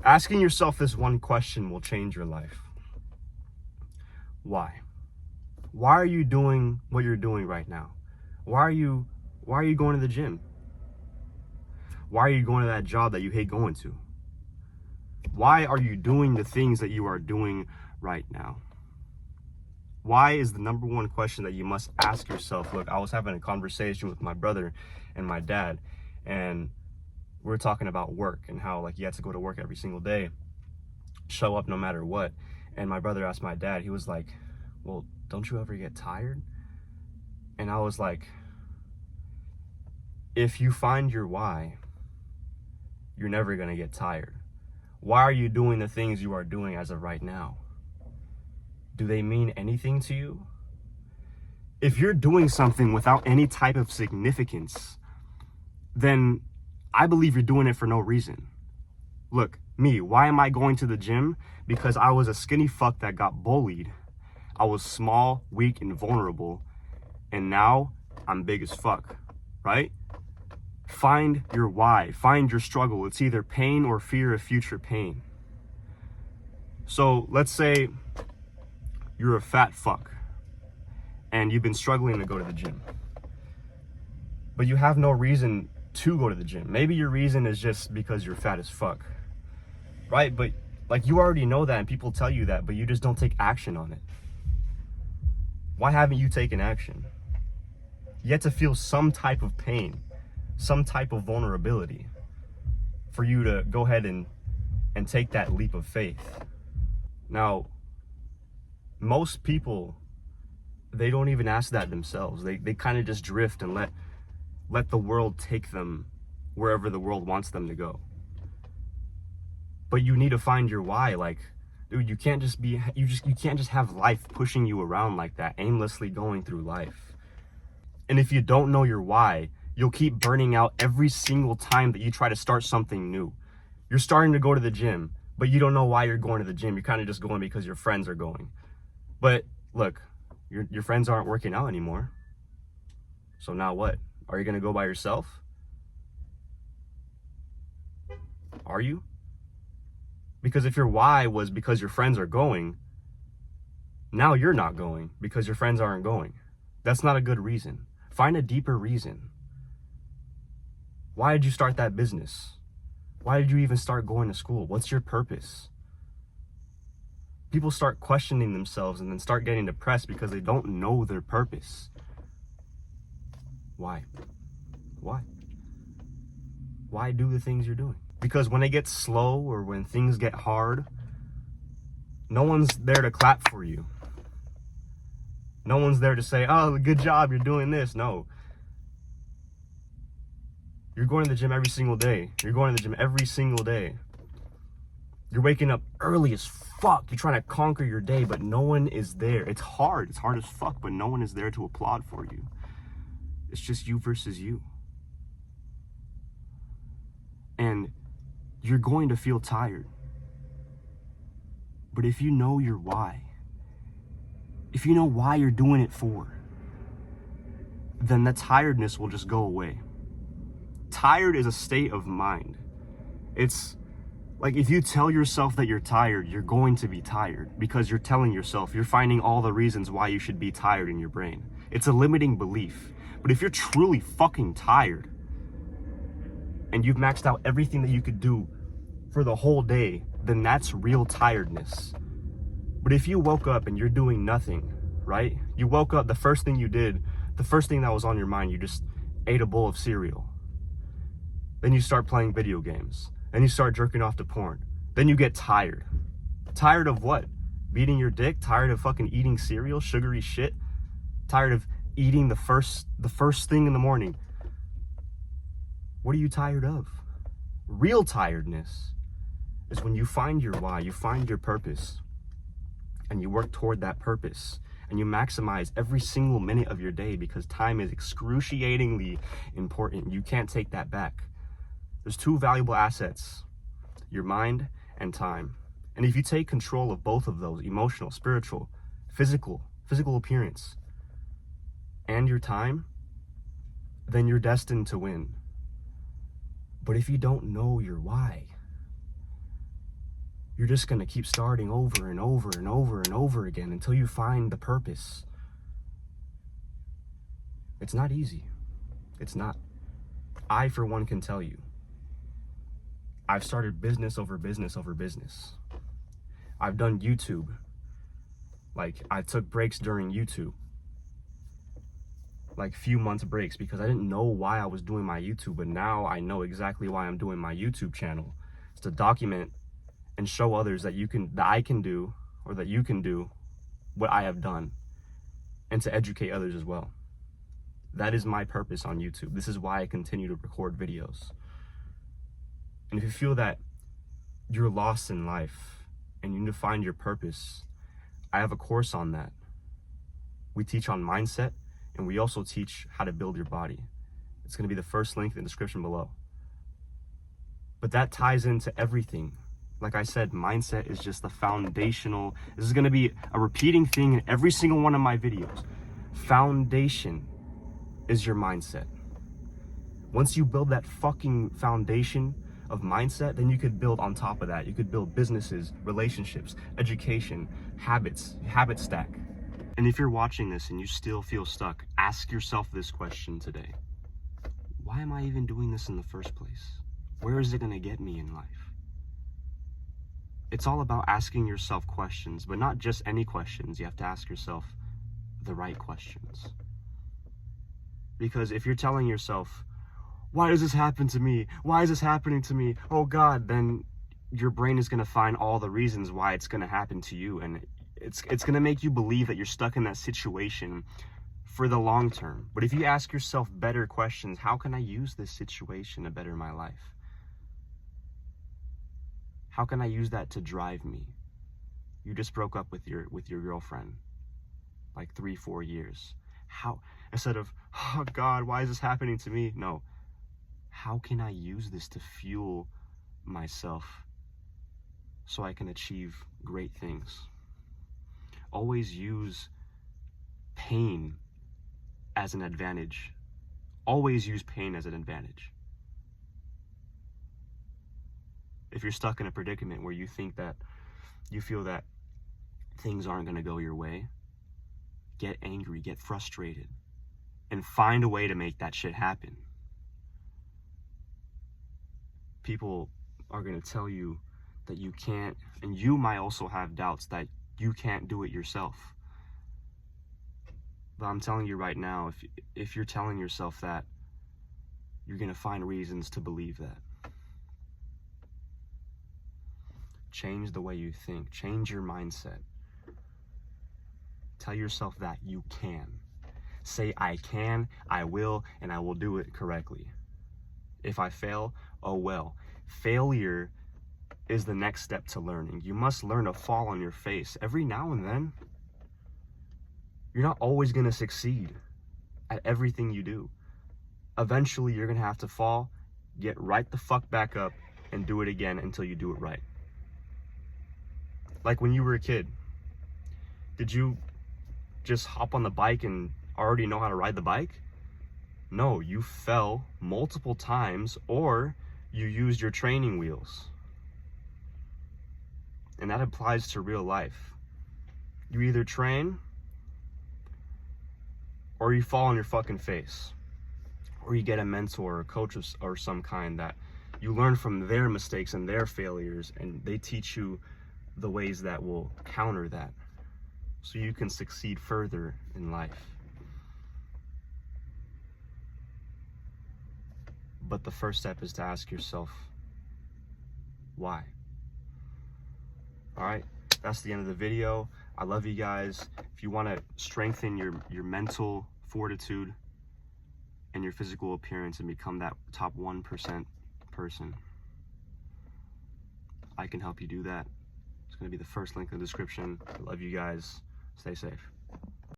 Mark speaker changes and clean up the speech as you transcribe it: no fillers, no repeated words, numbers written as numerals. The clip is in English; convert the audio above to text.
Speaker 1: Asking yourself this one question will change your life. Why? Why are you doing what you're doing right now? Why are you going to the gym? Why are you going to that job that you hate going to? Why are you doing the things that you are doing right now? Why is the number one question that you must ask yourself. Look, I was having a conversation with my brother and my dad, and we were talking about work and how like you had to go to work every single day, show up no matter what. And my brother asked my dad, he was like, well, don't you ever get tired? And I was like, if you find your why, you're never gonna get tired. Why are you doing the things you are doing as of right now? Do they mean anything to you? If you're doing something without any type of significance, then I believe you're doing it for no reason. Look, me, why am I going to the gym? Because I was a skinny fuck that got bullied. I was small, weak, and vulnerable, and now I'm big as fuck, right? Find your why, find your struggle. It's either pain or fear of future pain. So let's say you're a fat fuck and you've been struggling to go to the gym, but you have no reason to go to the gym. Maybe your reason is just because you're fat as fuck, right? But like you already know that and people tell you that, but you just don't take action on it. Why haven't you taken action? You have to feel some type of pain, some type of vulnerability for you to go ahead and take that leap of faith. Now, most people, they don't even ask that themselves. They kind of just drift and let the world take them wherever the world wants them to go. But you need to find your why. Like, dude, you can't just have life pushing you around like that, aimlessly going through life. And if you don't know your why, you'll keep burning out every single time that you try to start something new. You're starting to go to the gym, but you don't know why you're going to the gym. You're kind of just going because your friends are going. But look, your friends aren't working out anymore. So now what? Are you going to go by yourself? Are you? Because if your why was because your friends are going, now you're not going because your friends aren't going. That's not a good reason. Find a deeper reason. Why did you start that business? Why did you even start going to school? What's your purpose? People start questioning themselves and then start getting depressed because they don't know their purpose. Why? Why? Why do the things you're doing? Because when it gets slow or when things get hard, no one's there to clap for you. No one's there to say, oh, good job, you're doing this. No. You're going to the gym every single day. You're going to the gym every single day. You're waking up early as fuck. You're trying to conquer your day, but no one is there. It's hard. It's hard as fuck, but no one is there to applaud for you. It's just you versus you. And you're going to feel tired. But if you know your why, if you know why you're doing it for, then the tiredness will just go away. Tired is a state of mind. It's like if you tell yourself that you're tired, you're going to be tired because you're telling yourself, you're finding all the reasons why you should be tired in your brain. It's a limiting belief. But if you're truly fucking tired and you've maxed out everything that you could do for the whole day, then that's real tiredness. But if you woke up and you're doing nothing, right? You woke up, the first thing you did, the first thing that was on your mind, you just ate a bowl of cereal. Then you start playing video games. Then you start jerking off to porn. Then you get tired. Tired of what? Beating your dick? Tired of fucking eating cereal, sugary shit? Tired of eating the first thing in the morning? What are you tired of? Real tiredness is when you find your why, you find your purpose, and you work toward that purpose, and you maximize every single minute of your day because time is excruciatingly important. You can't take that back. There's two valuable assets, your mind and time. And if you take control of both of those, emotional, spiritual, physical appearance, and your time, then you're destined to win. But if you don't know your why, you're just going to keep starting over and over and over and over again until you find the purpose. It's not easy. It's not. I, for one, can tell you, I've started business over business over business. I've done YouTube. Like, I took breaks during YouTube. Like, few months breaks because I didn't know why I was doing my YouTube, but now I know exactly why I'm doing my YouTube channel. It's to document and show others that I can do, or that you can do what I have done, and to educate others as well. That is my purpose on YouTube. This is why I continue to record videos. And if you feel that you're lost in life and you need to find your purpose, I have a course on that. We teach on mindset, and we also teach how to build your body. It's going to be the first link in the description below. But that ties into everything. Like I said, mindset is just the foundational. This is going to be a repeating thing in every single one of my videos. Foundation is your mindset. Once you build that fucking foundation of mindset, then you could build on top of that. You could build businesses, relationships, education, habits, habit stack. And if you're watching this and you still feel stuck, ask yourself this question today. Why am I even doing this in the first place? Where is it going to get me in life? It's all about asking yourself questions, but not just any questions. You have to ask yourself the right questions. Because if you're telling yourself, why does this happen to me? Why is this happening to me? Oh God, then your brain is going to find all the reasons why it's going to happen to you. And it's going to make you believe that you're stuck in that situation for the long term. But if you ask yourself better questions, how can I use this situation to better my life? How can I use that to drive me? You just broke up with your girlfriend, like 3-4 years. How, instead of, oh God, why is this happening to me? No, how can I use this to fuel myself so I can achieve great things? Always use pain as an advantage. Always use pain as an advantage. If you're stuck in a predicament where you feel that things aren't going to go your way, get angry, get frustrated, and find a way to make that shit happen. People are going to tell you that you can't, and you might also have doubts that you can't do it yourself. But I'm telling you right now, if you're telling yourself that, you're going to find reasons to believe that. Change the way you think. Change your mindset. Tell yourself that you can. Say, I can, I will, and I will do it correctly. If I fail, oh well. Failure is the next step to learning. You must learn to fall on your face every now and then. You're not always going to succeed at everything you do. Eventually, you're going to have to fall, get right the fuck back up, and do it again until you do it right. Like when you were a kid, did you just hop on the bike and already know how to ride the bike? No, you fell multiple times, or you used your training wheels. And that applies to real life. You either train, or you fall on your fucking face. Or you get a mentor or a coach or some kind that you learn from their mistakes and their failures, and they teach you the ways that will counter that, so you can succeed further in life. But the first step is to ask yourself, why? All right, that's the end of the video. I love you guys. If you want to strengthen your mental fortitude and your physical appearance and become that top 1% person, I can help you do that. It's going to be the first link in the description. I love you guys. Stay safe.